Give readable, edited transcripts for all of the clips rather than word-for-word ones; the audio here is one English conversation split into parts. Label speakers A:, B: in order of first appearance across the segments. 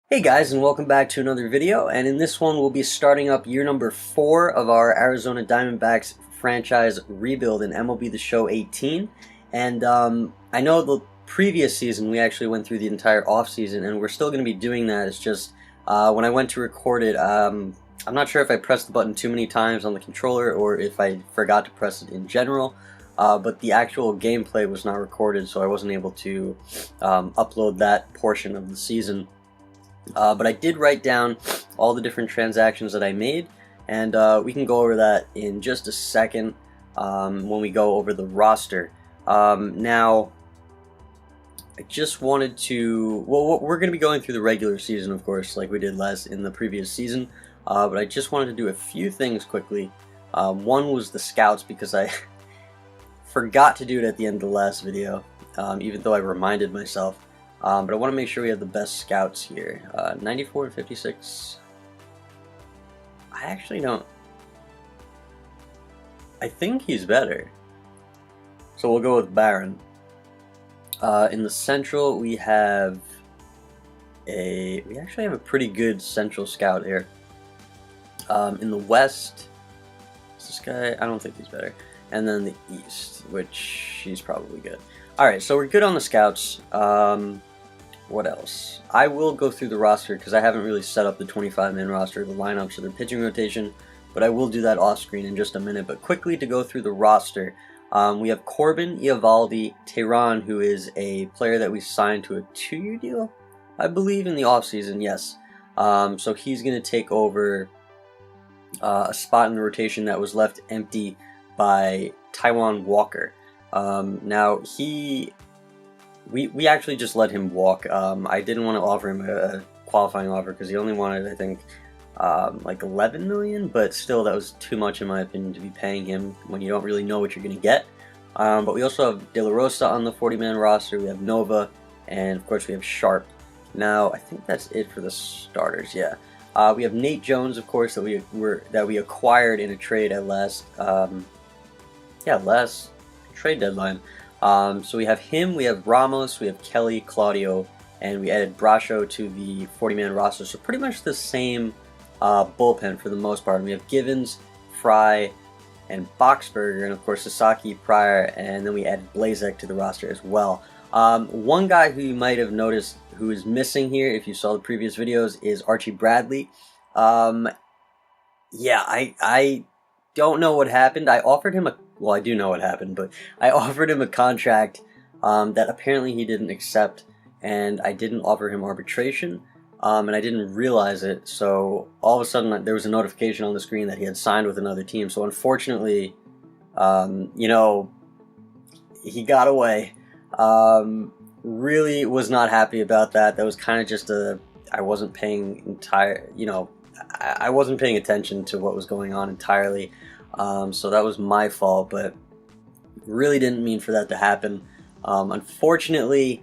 A: Hey guys, and welcome back to another video, and in this one we'll be starting up year number 4 of our Arizona Diamondbacks franchise rebuild in MLB The Show 18. And I know the previous season we actually went through the entire offseason, and we're still going to be doing that. It's just when I went to record it, I'm not sure if I pressed the button too many times on the controller or if I forgot to press it in general. But the actual gameplay was not recorded, so I wasn't able to upload that portion of the season. But I did write down all the different transactions that I made, and we can go over that in just a second when we go over the roster. Now, I just wanted to, well, we're going to be going through the regular season, of course, like we did in the previous season, but I just wanted to do a few things quickly. One was the scouts, because I forgot to do it at the end of the last video, even though I reminded myself. But I want to make sure we have the best scouts here. 94 and 56. I actually don't. I think he's better. So we'll go with Barron. In the Central, we have we actually have a pretty good Central scout here. In the West, is this guy? I don't think he's better. And then the East, which he's probably good. Alright, so we're good on the scouts. What else? I will go through the roster because I haven't really set up the 25-man roster, the lineups, or the pitching rotation, but I will do that off screen in just a minute. But quickly to go through the roster, we have Corbin Eovaldi Tehran, who is a player that we signed to a 2-year deal, I believe, in the offseason, yes. So he's going to take over a spot in the rotation that was left empty by Taijuan Walker. Now, we actually just let him walk. I didn't want to offer him a qualifying offer because he only wanted, I think, like 11 million, but still that was too much in my opinion to be paying him when you don't really know what you're going to get. But we also have De La Rosa on the 40-man roster. We have Nova, and of course we have Sharp. Now, I think that's it for the starters, yeah. We have Nate Jones, of course, that we acquired in a trade at last trade deadline. So we have him, we have Ramos, we have Kelly, Claudio, and we added Brasho to the 40-man roster. So pretty much the same bullpen for the most part. And we have Givens, Fry, and Boxberger, and of course Sasaki, Pryor, and then we added Blazek to the roster as well. One guy who you might have noticed who is missing here, if you saw the previous videos, is Archie Bradley. Yeah, I don't know what happened. I offered him well, I do know what happened, but I offered him a contract that apparently he didn't accept, and I didn't offer him arbitration, and I didn't realize it, so all of a sudden there was a notification on the screen that he had signed with another team. So unfortunately, you know, he got away. Really was not happy about that. That was kind of just I wasn't paying I wasn't paying attention to what was going on entirely. So that was my fault, but really didn't mean for that to happen. Unfortunately,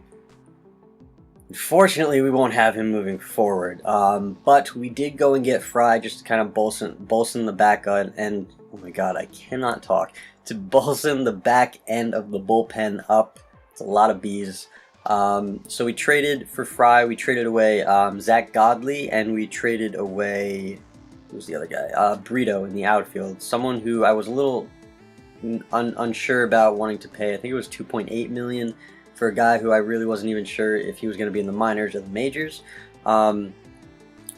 A: we won't have him moving forward. But we did go and get Fry just to kind of bolsten the back end, and oh my god, I cannot talk. To bolsten the back end of the bullpen up. It's a lot of B's. So we traded for Fry, we traded away Zach Godley, and we traded away, who's the other guy? Brito in the outfield. Someone who I was a little unsure about wanting to pay. I think it was $2.8 million for a guy who I really wasn't even sure if he was going to be in the minors or the majors. So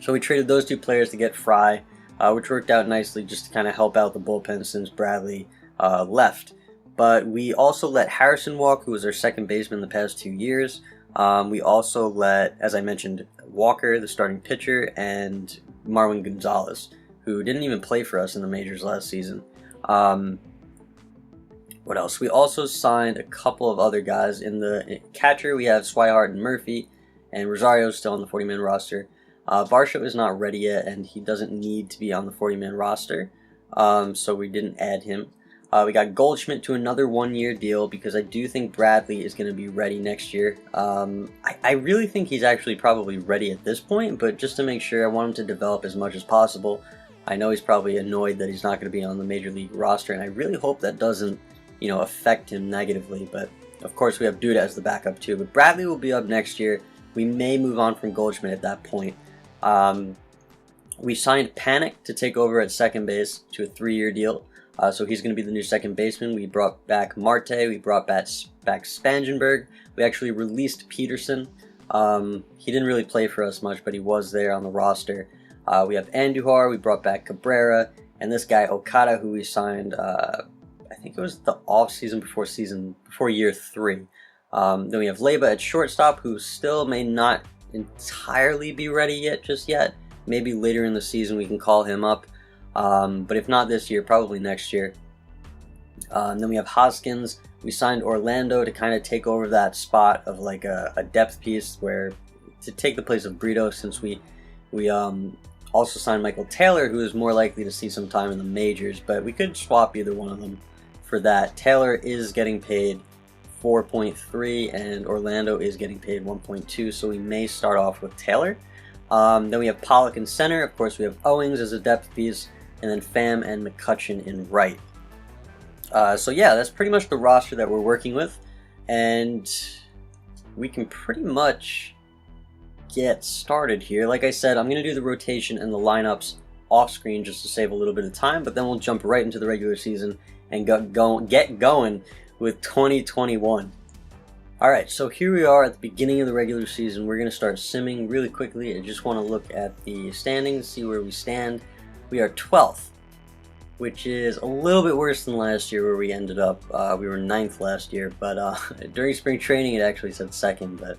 A: we traded those two players to get Fry, which worked out nicely just to kind of help out the bullpen since Bradley left. But we also let Harrison walk, who was our second baseman the past 2 years. We also let, as I mentioned, Walker, the starting pitcher, and Marwin Gonzalez, who didn't even play for us in the majors last season. What else? We also signed a couple of other guys. In the catcher, we have Swihart and Murphy, and Rosario's still on the 40-man roster. Varsho is not ready yet, and he doesn't need to be on the 40-man roster, so we didn't add him. We got Goldschmidt to another 1-year deal because I do think Bradley is going to be ready next year. I really think he's actually probably ready at this point, but just to make sure, I want him to develop as much as possible. I know he's probably annoyed that he's not going to be on the Major League roster, and I really hope that doesn't, you know, affect him negatively. But of course, we have Duda as the backup too. But Bradley will be up next year. we may move on from Goldschmidt at that point. We signed Panic to take over at second base to a 3-year deal. So he's going to be the new second baseman. We brought back Marte. We brought back Spangenberg. We actually released Peterson. He didn't really play for us much, but he was there on the roster. We have Andujar. We brought back Cabrera. And this guy, Okada, who we signed, I think it was the off-season before year 3. Then we have Leyba at shortstop, who still may not entirely be ready just yet. Maybe later in the season we can call him up. But if not this year, probably next year. And then we have Hoskins. We signed Orlando to kind of take over that spot of like a depth piece to take the place of Brito, since we also signed Michael Taylor, who is more likely to see some time in the majors, but we could swap either one of them for that. Taylor is getting paid 4.3 and Orlando is getting paid 1.2, so we may start off with Taylor. Then we have Pollock in center. Of course, we have Owings as a depth piece, and then Pham and McCutchen in right. So yeah, that's pretty much the roster that we're working with, and we can pretty much get started here. Like I said, I'm going to do the rotation and the lineups off screen just to save a little bit of time, but then we'll jump right into the regular season and get going with 2021. Alright, so here we are at the beginning of the regular season. We're going to start simming really quickly. I just want to look at the standings, see where we stand. We are 12th, which is a little bit worse than last year where we ended up. We were 9th last year, but during spring training it actually said 2nd, but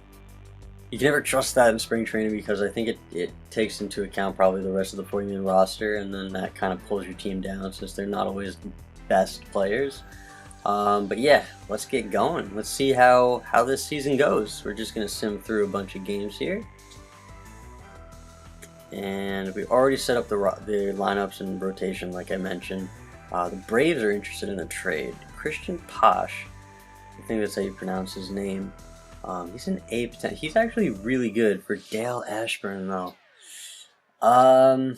A: you can never trust that in spring training because I think it takes into account probably the rest of the 40-man roster, and then that kind of pulls your team down since they're not always the best players. But yeah, let's get going. Let's see how this season goes. We're just going to sim through a bunch of games here. And we already set up the lineups and rotation like I mentioned. The Braves are interested in a trade. Christian Posh, I think that's how you pronounce his name. He's an A potential. He's actually really good for Dale Ashburn though. I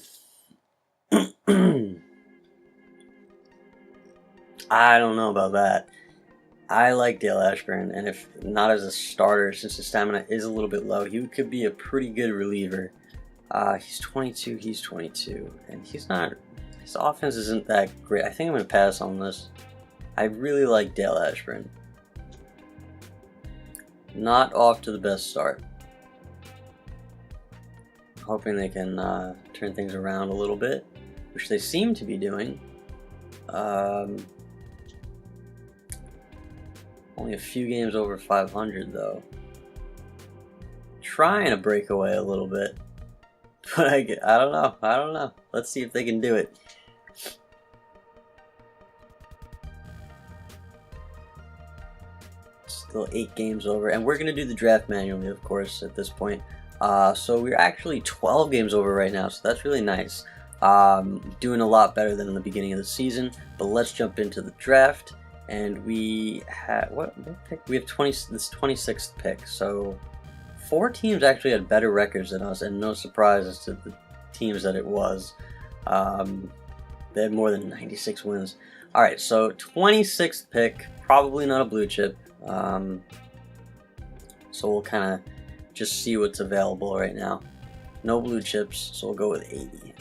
A: don't know about that. I like Dale Ashburn, and if not as a starter, since his stamina is a little bit low, he could be a pretty good reliever. He's 22, and he's not, his offense isn't that great. I think I'm going to pass on this. I really like Dale Ashburn. Not off to the best start. Hoping they can turn things around a little bit, which they seem to be doing. Only a few games over 500 though. Trying to break away a little bit. But I don't know. Let's see if they can do it. Still 8 games over, and we're going to do the draft manually, of course, at this point. So we're actually 12 games over right now, so that's really nice. Doing a lot better than in the beginning of the season, but let's jump into the draft. And we have, what pick? We have this 26th pick, so 4 teams actually had better records than us, and no surprise as to the teams that it was. They had more than 96 wins. Alright, so 26th pick, probably not a blue chip. So we'll kind of just see what's available right now. No blue chips, so we'll go with 80.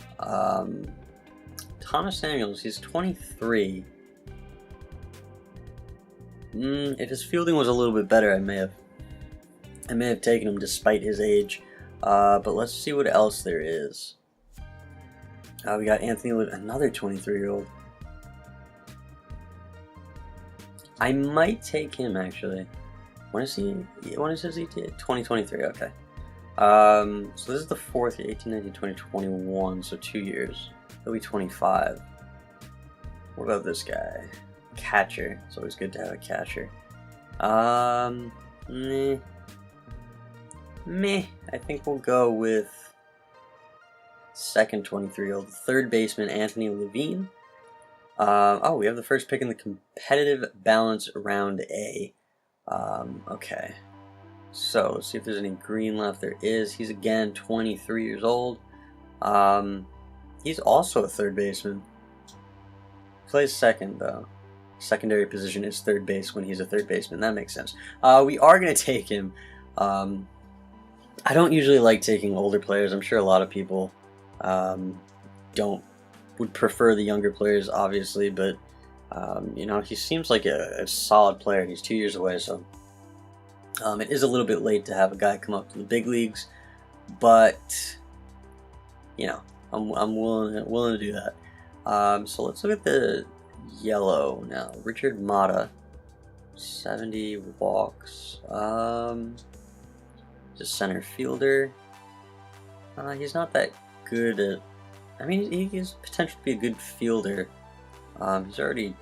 A: Thomas Samuels, he's 23. If his fielding was a little bit better, I may have taken him despite his age. But let's see what else there is. We got Anthony, another 23-year-old. I might take him actually. When is his ETA? 2023. Okay. So this is the 4th year, 18, 19, 20, 21. So 2 years. He'll be 25. What about this guy? Catcher. It's always good to have a catcher. Meh. I think we'll go with second 23-year-old third baseman Anthony Levine. Oh, we have the first pick in the competitive balance round A. Okay. So let's see if there's any green left. There is. He's again 23 years old. He's also a third baseman. Plays second though. Secondary position is third base when he's a third baseman. That makes sense. We are going to take him. I don't usually like taking older players. I'm sure a lot of people don't would prefer the younger players, obviously, but you know, he seems like a solid player. He's 2 years away, so it is a little bit late to have a guy come up to the big leagues, but you know, I'm willing to do that. So let's look at the yellow now. Richard Mata, 70 walks. Just center fielder. He's not that good at. I mean, he has potential to be a good fielder. He's already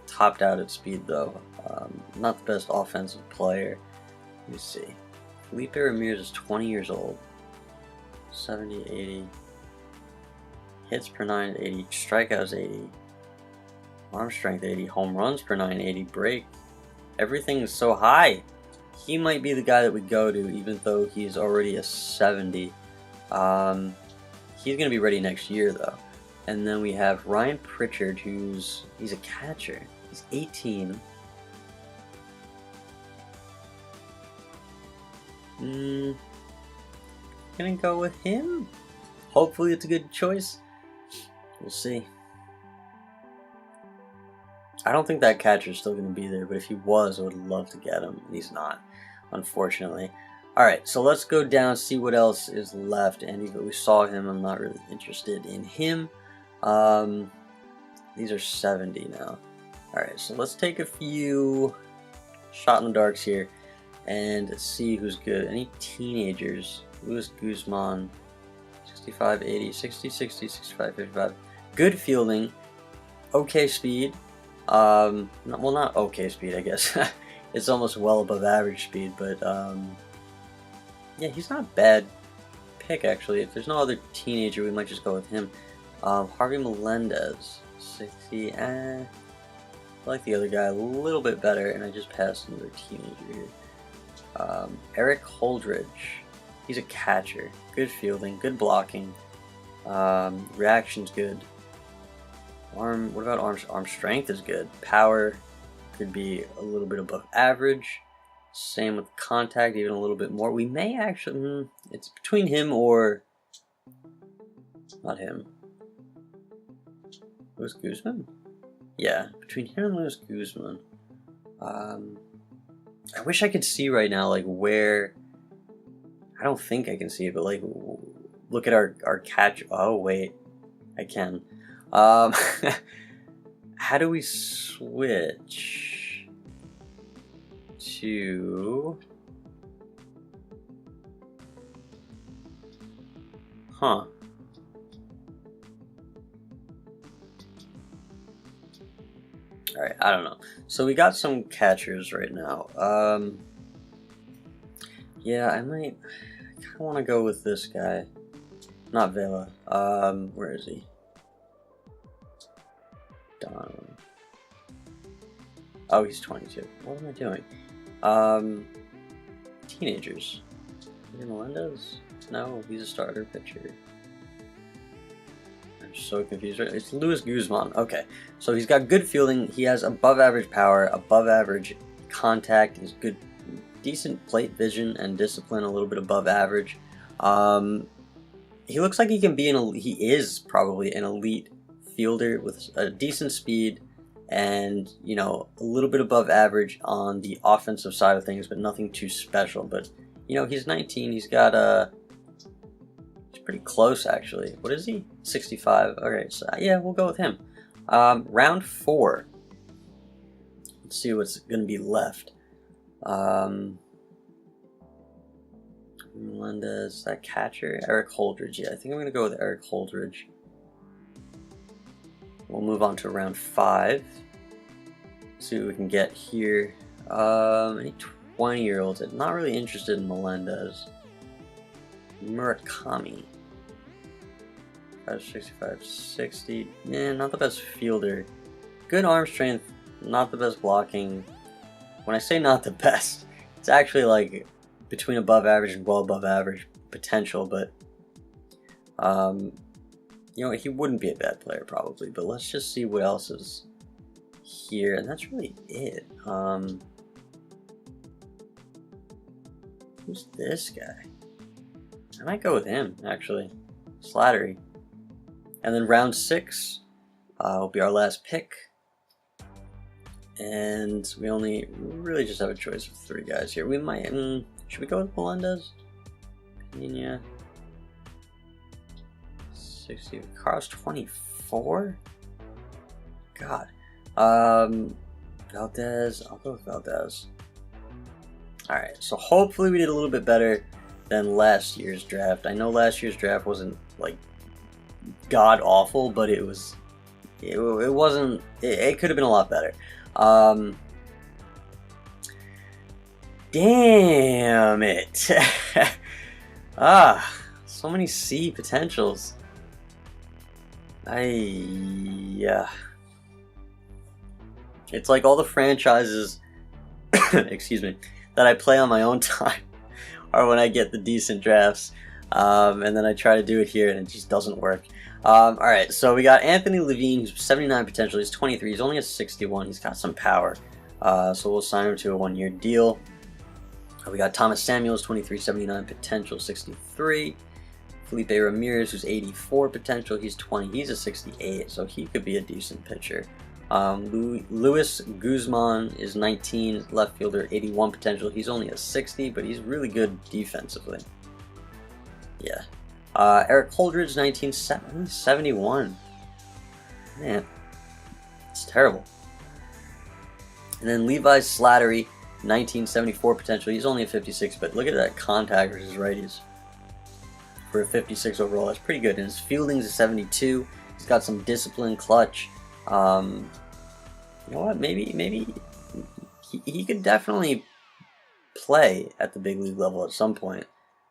A: topped out at speed, though. Not the best offensive player. Let me see. Felipe Ramirez is 20 years old. 70, 80. Hits per 980. Strikeouts 80. Arm strength 80. Home runs per 980. Break. Everything is so high. He might be the guy that we go to, even though he's already a 70. He's going to be ready next year, though. And then we have Ryan Pritchard, he's a catcher. He's 18. Gonna go with him. Hopefully it's a good choice. We'll see. I don't think that catcher's still going to be there, but if he was, I would love to get him. He's not, unfortunately. Alright, so let's go down, see what else is left. And we saw him. I'm not really interested in him. These are 70 now. Alright, so let's take a few shot in the darks here and see who's good. Any teenagers? Luis Guzman, 65, 80, 60, 60, 65, 55. Good fielding. Okay speed. Well, not okay speed, I guess. It's almost well above average speed, but yeah, he's not a bad pick, actually. If there's no other teenager, we might just go with him. Harvey Melendez, 60. I like the other guy a little bit better, and I just passed another teenager here. Eric Holdridge. He's a catcher. Good fielding, good blocking. Reaction's good. What about arm strength is good. Power could be a little bit above average. Same with contact, even a little bit more. We may actually, it's between him or not him. Luis Guzman? Yeah, between him and Luis Guzman. I wish I could see right now, like, where. I don't think I can see it, but like, look at our catch. Oh wait, I can. How do we switch to? Huh. Alright, I don't know. So we got some catchers right now. Yeah, I kind of want to go with this guy. Not Vela. Where is he? Donovan. Oh, he's 22. What am I doing? Teenagers. Melendez? No, he's a starter pitcher. I'm so confused. It's Luis Guzman. Okay, so he's got good fielding. He has above average power, above average contact. He's good, decent plate vision and discipline, a little bit above average. He looks like he can be he is probably an elite fielder with a decent speed and, you know, a little bit above average on the offensive side of things, but nothing too special. But, you know, he's 19. He's got he's pretty close, actually. What is he? 65. Okay, so yeah, we'll go with him. Round 4. Let's see what's going to be left. Melendez, that catcher, Eric Holdridge. Yeah, I think I'm going to go with Eric Holdridge. We'll move on to round 5. See what we can get here. Any 20-year-olds. I'm not really interested in Melendez. Murakami. 65, 60. Yeah, not the best fielder. Good arm strength, not the best blocking. When I say not the best, it's actually like between above average and well above average potential, but you know, he wouldn't be a bad player probably. But let's just see what else is here, and that's really it. Who's this guy? I might go with him, actually. Slattery. And then round 6 will be our last pick. And we only really just have a choice of 3 guys here. We might... should we go with Melendez? Yeah. 60. Carl's 24? God. Valdez. I'll go with Valdez. Alright, so hopefully we did a little bit better than last year's draft. I know last year's draft wasn't like god awful, but it was it wasn't it could have been a lot better. Damn it. So many C potentials. Yeah. It's like all the franchises excuse me, that I play on my own time or when I get the decent drafts, and then I try to do it here and it just doesn't work. Alright, so we got Anthony Levine, who's 79 potential. He's 23. He's only a 61. He's got some power, so we'll sign him to a 1-year deal. We got Thomas Samuels, 23, 79 potential, 63. Felipe Ramirez, who's 84 potential. He's 20. He's a 68, so he could be a decent pitcher. Luis Guzman is 19, left fielder, 81 potential. He's only a 60, but he's really good defensively. Yeah. Eric Holdridge, 19, 71. Man, it's terrible. And then Levi Slattery, 1974 potential. He's only a 56, but look at that contact versus righties. For a 56 overall, that's pretty good. And his fielding's a 72. He's got some discipline, clutch. You know what? Maybe he could definitely play at the big league level at some point.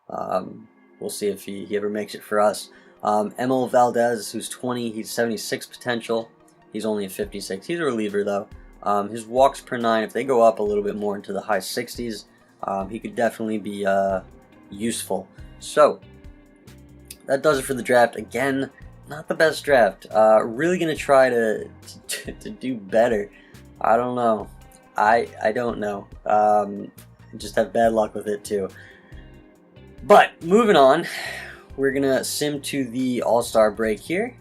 A: We'll see if he ever makes it for us. Emil Valdez, who's 20, he's 76 potential. He's only a 56. He's a reliever though. His walks per 9, if they go up a little bit more into the high 60s, he could definitely be useful. So that does it for the draft. Again, not the best draft. Really gonna try to do better. I don't know. I don't know. Just have bad luck with it too. But moving on, we're gonna sim to the All-Star break here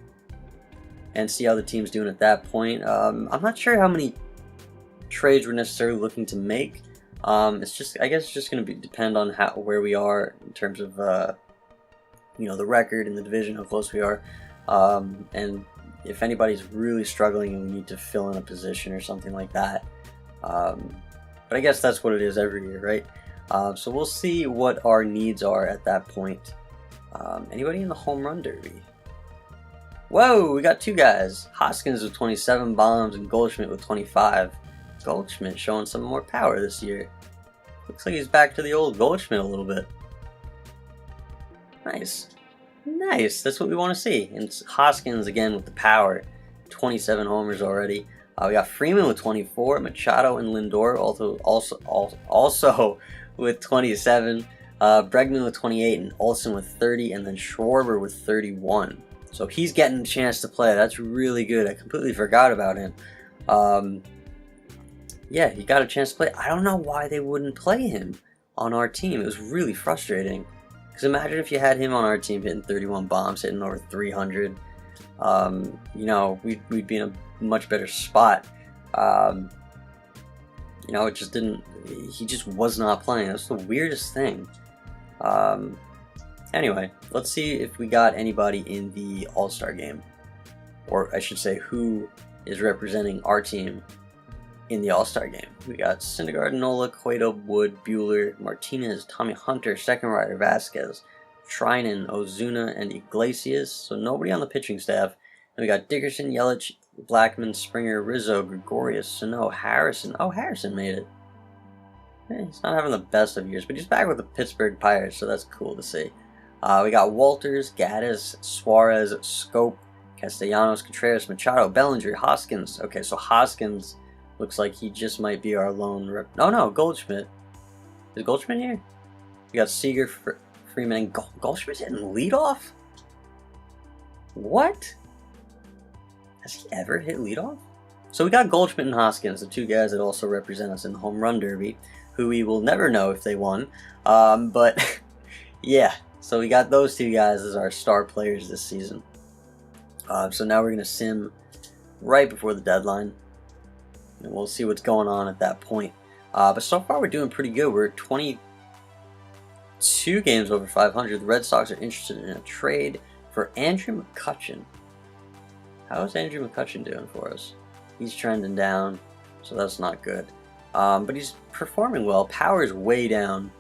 A: and see how the team's doing at that point. I'm not sure how many trades we're necessarily looking to make. It's just, I guess, it's just gonna depend on where we are in terms of you know, the record in the division, how close we are. And if anybody's really struggling and we need to fill in a position or something like that. But I guess that's what it is every year, right? So we'll see what our needs are at that point. Anybody in the home run derby? Whoa, we got 2 guys. Hoskins with 27 bombs and Goldschmidt with 25. Goldschmidt showing some more power this year. Looks like he's back to the old Goldschmidt a little bit. Nice. Nice, that's what we want to see. And Hoskins again with the power. 27 homers already. We got Freeman with 24, Machado and Lindor also with 27, Bregman with 28, and Olsen with 30, and then Schwarber with 31. So he's getting a chance to play. That's really good. I completely forgot about him. Yeah, he got a chance to play. I don't know why they wouldn't play him on our team. It was really frustrating. Because imagine if you had him on our team hitting 31 bombs, hitting over 300. You know, we'd be in a much better spot. You know, it just didn't. He just was not playing. That's the weirdest thing. Anyway, let's see if we got anybody in the All-Star game, or I should say, who is representing our team in the All-Star game. We got Syndergaard, Nola, Cueto, Wood, Buehler, Martinez, Tommy Hunter, second rider Vasquez, Trinan, Ozuna, and Iglesias. So nobody on the pitching staff. And we got Dickerson, Yelich, Blackman, Springer, Rizzo, Gregorius, Sano, Harrison. Oh, Harrison made it. He's not having the best of years, but he's back with the Pittsburgh Pirates, so that's cool to see. We got Walters, Gaddis, Suarez, Scope, Castellanos, Contreras, Machado, Bellinger, Hoskins. Okay, so Hoskins looks like he just might be our lone rep. Oh no, Goldschmidt. Is Goldschmidt here? We got Seager, Freeman, and Goldschmidt's hitting leadoff? What? Has he ever hit leadoff? So we got Goldschmidt and Hoskins, the 2 guys that also represent us in the home run derby, who we will never know if they won. But yeah, So we got those two guys as our star players this season. So now we're going to sim right before the deadline. And we'll see what's going on at that point. But so far we're doing pretty good. We're 22 games over 500. The Red Sox are interested in a trade for Andrew McCutchen. How is Andrew McCutchen doing for us? He's trending down, so that's not good. But he's performing well. Power is way down,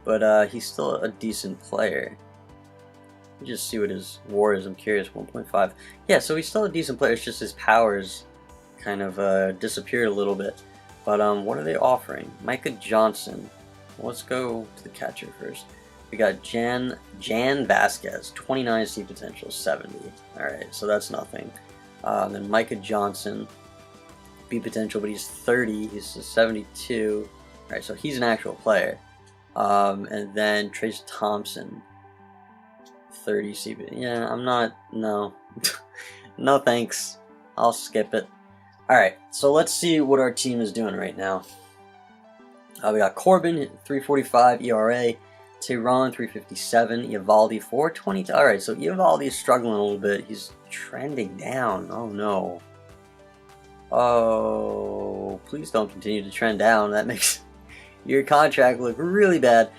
A: but he's still a decent player. Let me just see what his WAR is. I'm curious. 1.5. Yeah, so he's still a decent player. It's just his power's kind of disappeared a little bit. But what are they offering? Micah Johnson. Let's go to the catcher first. We got Jan Vasquez, 29 C potential, 70. Alright, so that's nothing. Then Micah Johnson, B potential, but he's 30. He's a 72. Alright, so he's an actual player. And then Trace Thompson, 30 C. Yeah, I'm not. No. No thanks. I'll skip it. Alright, so let's see what our team is doing right now. We got Corbin, 3.45 ERA. Tehran, 3.57. Eovaldi, 4.22. Alright, so Eovaldi is struggling a little bit. He's trending down. Oh no. Oh, please don't continue to trend down. That makes your contract look really bad.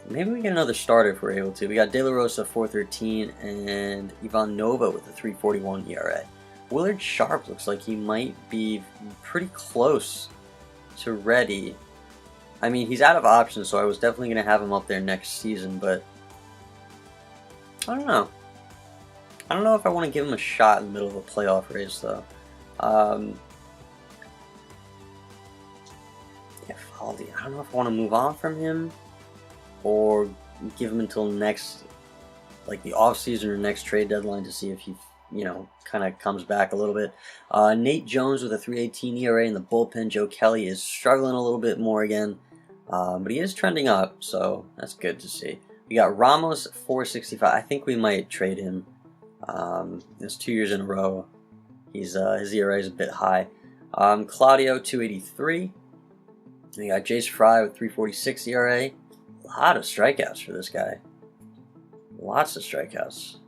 A: Maybe we get another starter if we're able to. We got De La Rosa, 4.13, and Ivan Nova with a 3.41 ERA. Willard Sharp looks like he might be pretty close to ready. I mean, he's out of options, so I was definitely going to have him up there next season, but I don't know. I don't know if I want to give him a shot in the middle of a playoff race, though. Yeah, Faldi. I don't know if I want to move on from him or give him until next, like the offseason or next trade deadline to see if he, you know, kind of comes back a little bit. Nate Jones with a 3.18 ERA in the bullpen. Joe Kelly is struggling a little bit more again. But he is trending up, so that's good to see. We got Ramos, 4.65. I think we might trade him. It's 2 years in a row. His ERA is a bit high. Claudio, 2.83. We got Jace Fry with 3.46 ERA. A lot of strikeouts for this guy. Lots of strikeouts.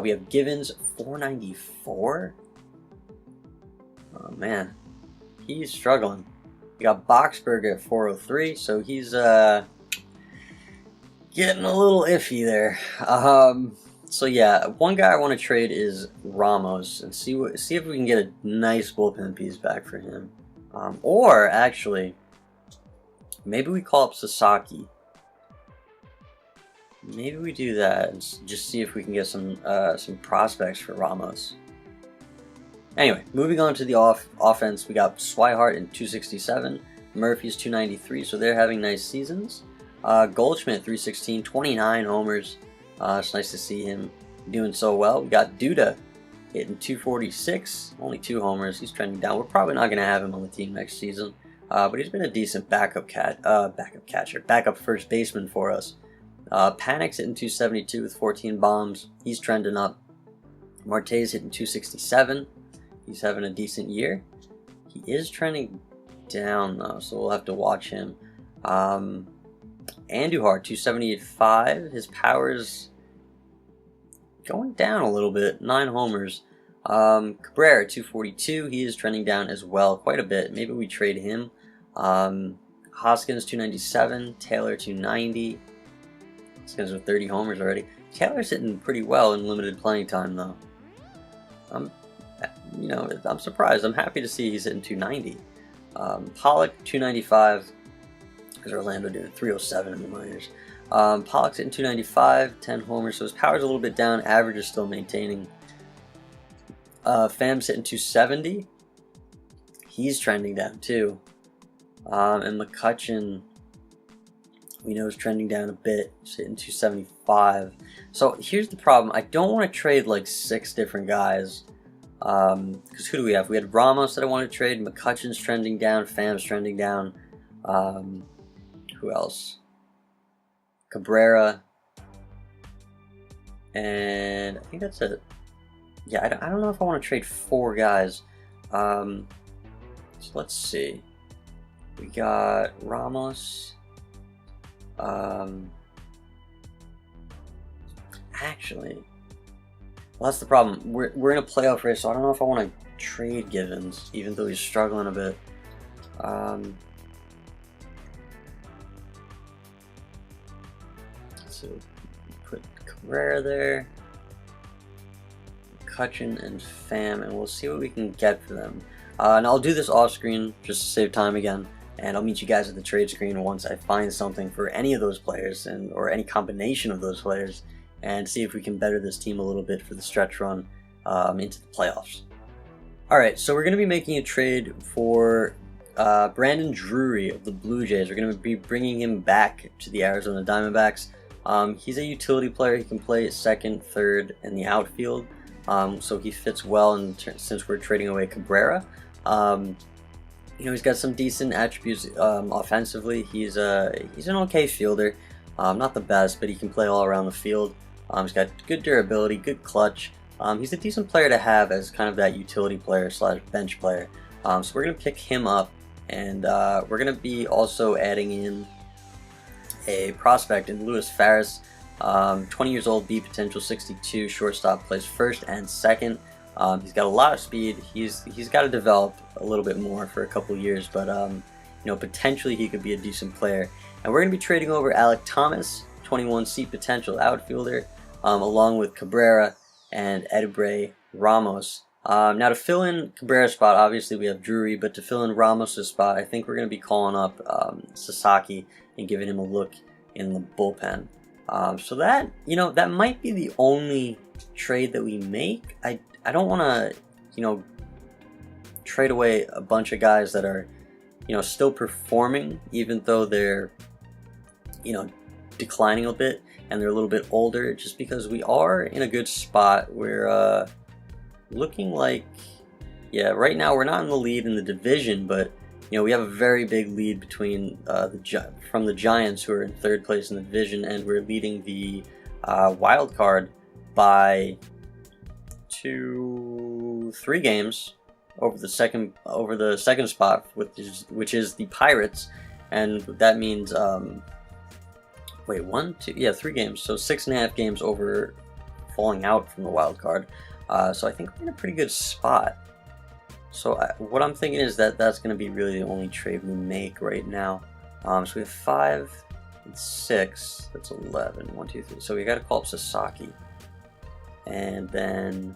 A: We have Givens, 4.94. Oh man, he's struggling. We got Boxberg at 4.03, so he's getting a little iffy there. So yeah, one guy I want to trade is Ramos and see if we can get a nice bullpen piece back for him. Or actually, maybe we call up Sasaki. Maybe we do that and just see if we can get some prospects for Ramos. Anyway, moving on to the offense, we got Swihart in 2.67, Murphy's 2.93, so they're having nice seasons. Goldschmidt 3.16, 29 homers. It's nice to see him doing so well. We got Duda hitting 2.46, only 2 homers. He's trending down. We're probably not going to have him on the team next season, but he's been a decent backup first baseman for us. Panic's hitting 2.72 with 14 bombs. He's trending up. Marte's hitting 2.67. He's having a decent year. He is trending down though, so we'll have to watch him. Andujar, 278.5. His power's going down a little bit. 9 homers. Cabrera, 242. He is trending down as well, quite a bit. Maybe we trade him. Hoskins, 297. Taylor, 290. These guys are 30 homers already. Taylor's hitting pretty well in limited playing time, though. I'm surprised. I'm happy to see he's hitting 290. Pollock, 295. Because Orlando doing 307 in the minors. Pollock's hitting 295, 10 homers, so his power's a little bit down. Average is still maintaining. Pham's hitting 270. He's trending down too. And McCutchen, we know, is trending down a bit. He's hitting 275. So here's the problem. I don't want to trade like 6 different guys. Because who do we have? We had Ramos that I want to trade. McCutchen's trending down. Pham's trending down. Who else? Cabrera. And I think that's it. Yeah, I don't know if I want to trade 4 guys. So let's see. We got Ramos. Actually, well, that's the problem. We're in a playoff race, so I don't know if I want to trade Givens, even though he's struggling a bit. So put Cabrera there, Cutchin and Pham, and we'll see what we can get for them. And I'll do this off screen just to save time again, and I'll meet you guys at the trade screen once I find something for any of those players, or any combination of those players, and see if we can better this team a little bit for the stretch run into the playoffs. Alright, so we're going to be making a trade for Brandon Drury of the Blue Jays. We're going to be bringing him back to the Arizona Diamondbacks. He's a utility player. He can play second, third, in the outfield, so he fits well since we're trading away Cabrera. You know, he's got some decent attributes offensively. He's an okay fielder, not the best, but he can play all around the field. He's got good durability, good clutch. He's a decent player to have as kind of that utility player / bench player. So we're going to pick him up, and we're going to be also adding in a prospect in Luis Farris, 20 years old, B potential, 62, shortstop, plays first and second. He's got a lot of speed. He's got to develop a little bit more for a couple years, but you know, potentially he could be a decent player. And we're going to be trading over Alek Thomas, 21, C potential outfielder, along with Cabrera and Edubray Ramos. Now to fill in Cabrera's spot, obviously we have Drury, but to fill in Ramos' spot, I think we're going to be calling up Sasaki and giving him a look in the bullpen. So that, you know, that might be the only trade that we make. I don't want to, you know, trade away a bunch of guys that are, you know, still performing, even though they're, you know, declining a bit and they're a little bit older, just because we are in a good spot. We're looking like, yeah, right now we're not in the lead in the division, but you know, we have a very big lead between from the Giants, who are in third place in the division, and we're leading the wild card by 3 games over the second spot, which is the Pirates, and that means 3 games, so 6.5 games over falling out from the wild card. So I think we're in a pretty good spot. So what I'm thinking is that that's going to be really the only trade we make right now. So we have 5 and 6. That's 11. 1, 2, 3. So we got to call up Sasaki, and then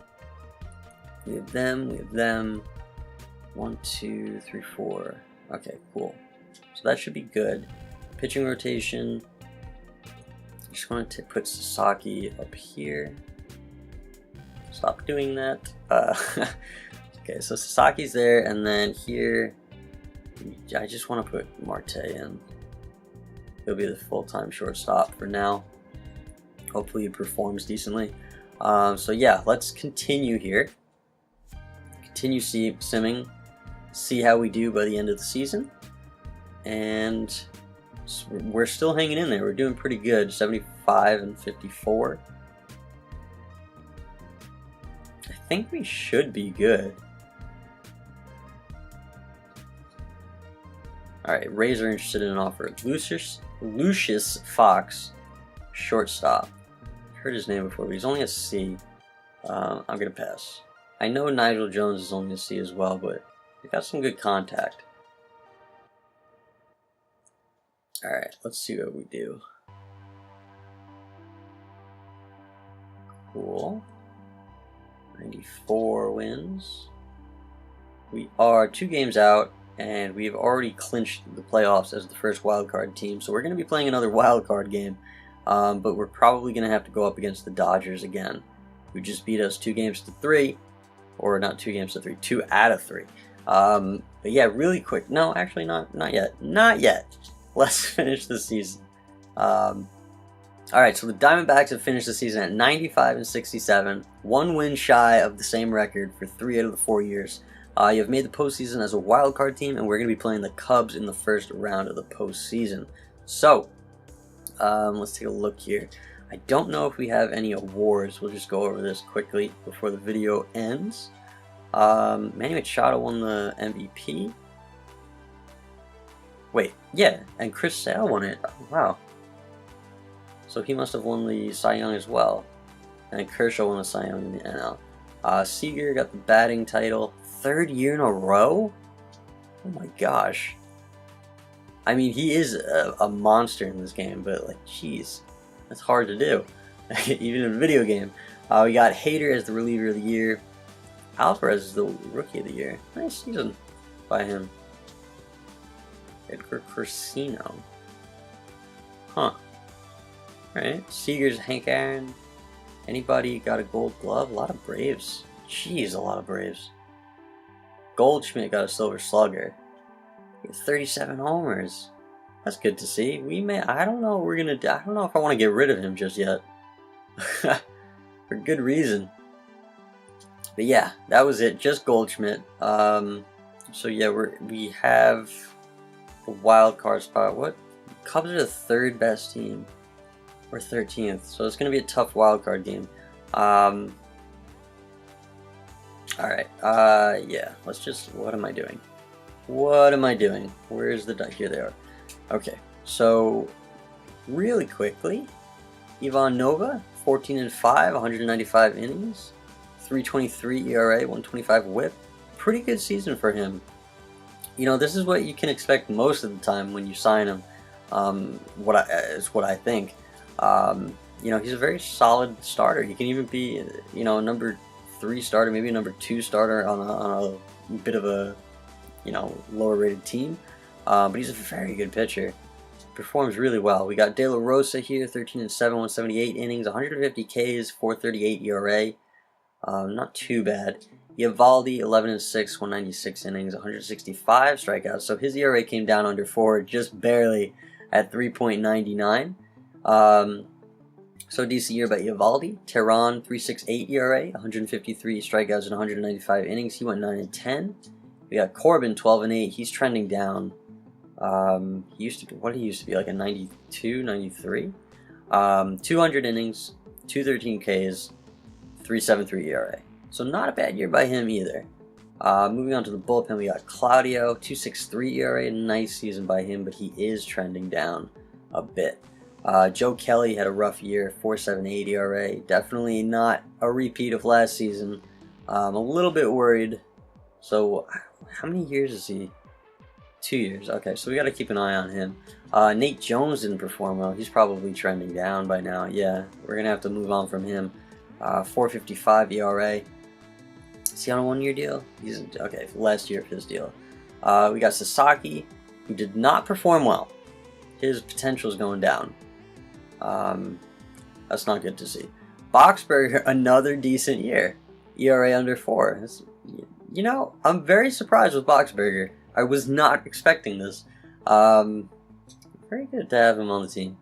A: we have them. 1, 2, 3, 4. Okay, cool. So that should be good. Pitching rotation. Just want to put Sasaki up here. Stop doing that. Okay, so Sasaki's there, and then here, I just want to put Marte in. He'll be the full-time shortstop for now. Hopefully he performs decently. So yeah, let's continue here. Continue simming. See how we do by the end of the season. And we're still hanging in there. We're doing pretty good. 75 and 54. I think we should be good. Alright, Rays are interested in an offer. Lucius Fox, shortstop. Heard his name before, but he's only a C. I'm going to pass. I know Nigel Jones is only a C as well, but he got some good contact. Alright, let's see what we do. Cool. 94 wins. We are 2 games out, and we've already clinched the playoffs as the first wildcard team. So we're going to be playing another wildcard game, but we're probably going to have to go up against the Dodgers again, who just beat us 2 games to 3, or not 2 games to 3, 2 out of 3. But yeah, really quick. No, actually not yet. Let's finish the season. Alright, so the Diamondbacks have finished the season at 95 and 67, 1 win shy of the same record for 3 out of the 4 years. You have made the postseason as a wild card team, and we're going to be playing the Cubs in the first round of the postseason. So, let's take a look here. I don't know if we have any awards. We'll just go over this quickly before the video ends. Manny Machado won the MVP. Wait, yeah, and Chris Sale won it. Oh, wow. So he must have won the Cy Young as well. And Kershaw won the Cy Young in the NL. Seager got the batting title. 3rd year in a row? Oh my gosh. I mean, he is a monster in this game, but like, jeez, that's hard to do, even in a video game. We got Hader as the reliever of the year. Alvarez is the rookie of the year. Nice season by him. Edgar Corsino. Huh. Alright. Seager's Hank Aaron. Anybody got a gold glove? A lot of Braves. Jeez, a lot of Braves. Goldschmidt got a silver slugger. 37 homers. That's good to see. I don't know what we're gonna do. I don't know if I want to get rid of him just yet. For good reason. But yeah, that was it. Just Goldschmidt. So yeah, we have a wild card spot. What? Cubs are the 3rd best team. We're 13th. So it's gonna be a tough wild card game. Alright. Yeah. Let's just. What am I doing? What am I doing? Where's the die? Here they are. Okay, so really quickly, Ivan Nova, 14-5, 195 innings, 3.23 ERA, 1.25 WHIP. Pretty good season for him. You know, this is what you can expect most of the time when you sign him. Is what I think. You know, he's a very solid starter. He can even be, you know, a number 3 starter, maybe a number 2 starter on a bit of a, you know, lower rated team, but he's a very good pitcher. Performs really well. We got De La Rosa here, 13-7, 178 innings, 150 Ks, 4.38 ERA. Not too bad. Eovaldi, 11-6, 196 innings, 165 strikeouts. So his ERA came down under 4, just barely at 3.99. So decent year by Eovaldi. Tehran, 3.68 ERA, 153 strikeouts and 195 innings. He went 9-10. We got Corbin, 12-8. He's trending down. He used to be, what did he used to be, like a 92, 93? 200 innings, 213 Ks, 3.73 ERA. So not a bad year by him either. Moving on to the bullpen, we got Claudio, 2.63 ERA. Nice season by him, but he is trending down a bit. Joe Kelly had a rough year, 4.78 ERA. Definitely not a repeat of last season. A little bit worried. So, how many years is he? 2 years. Okay, so we got to keep an eye on him. Nate Jones didn't perform well. He's probably trending down by now. Yeah, we're going to have to move on from him. 4.55 ERA. Is he on a 1-year deal? He's okay, last year of his deal. We got Sasaki, who did not perform well. His potential is going down. That's not good to see. Boxberger, another decent year. ERA under 4. You know, I'm very surprised with Boxberger. I was not expecting this. Very good to have him on the team.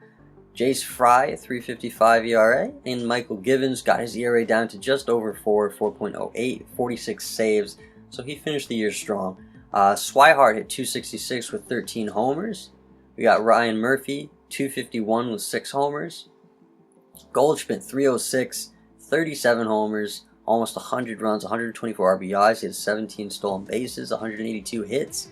A: Jace Fry, 3.55 ERA. And Michael Givens got his ERA down to just over 4, 4.08, 46 saves. So he finished the year strong. Swihart hit 266 with 13 homers. We got Ryan Murphy, 251 with 6 homers. Goldschmidt, 306, 37 homers. Almost 100 runs, 124 RBIs. He had 17 stolen bases, 182 hits.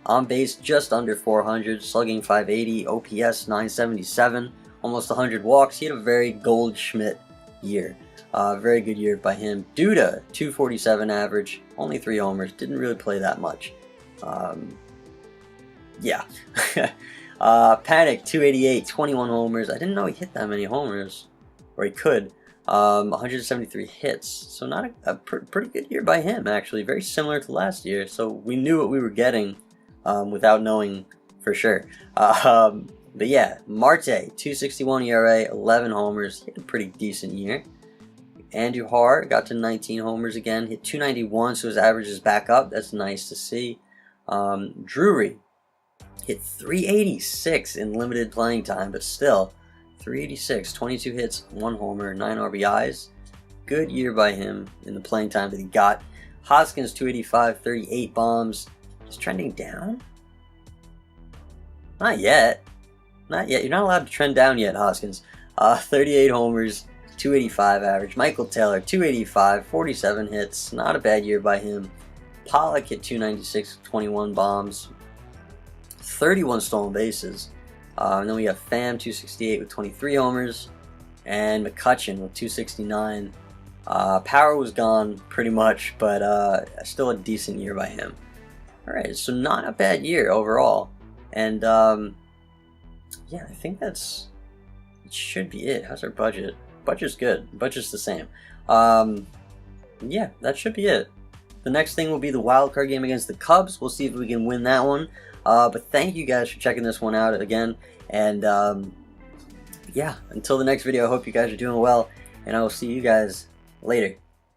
A: On base, just under 400. Slugging, 580. OPS, 977. Almost 100 walks. He had a very Goldschmidt year. Very good year by him. Duda, 247 average. Only 3 homers. Didn't really play that much. Yeah. Panic, 288, 21 homers. I didn't know he hit that many homers. Or he could. 173 hits, so not a pretty good year by him, actually. Very similar to last year, so we knew what we were getting without knowing for sure. But yeah, Marte, 2.61 ERA, 11 homers. He had a pretty decent year. Andrew Hart got to 19 homers again, hit 291, so his average is back up. That's nice to see. Drury hit 386 in limited playing time, but still, 386, 22 hits, 1 homer, 9 RBIs. Good year by him in the playing time that he got. Hoskins, 285, 38 bombs. He's trending down? Not yet. Not yet. You're not allowed to trend down yet, Hoskins. 38 homers, 285 average. Michael Taylor, 285, 47 hits. Not a bad year by him. Pollock hit 296, 21 bombs. 31 stolen bases. And then we have Pham, 268 with 23 homers, and McCutchen with 269. Power was gone pretty much, but still a decent year by him. Alright, so not a bad year overall. And yeah, I think it should be it. How's our budget? Budget's good. Budget's the same. Yeah, that should be it. The next thing will be the wild card game against the Cubs. We'll see if we can win that one. But thank you guys for checking this one out again. And yeah, until the next video, I hope you guys are doing well. And I will see you guys later.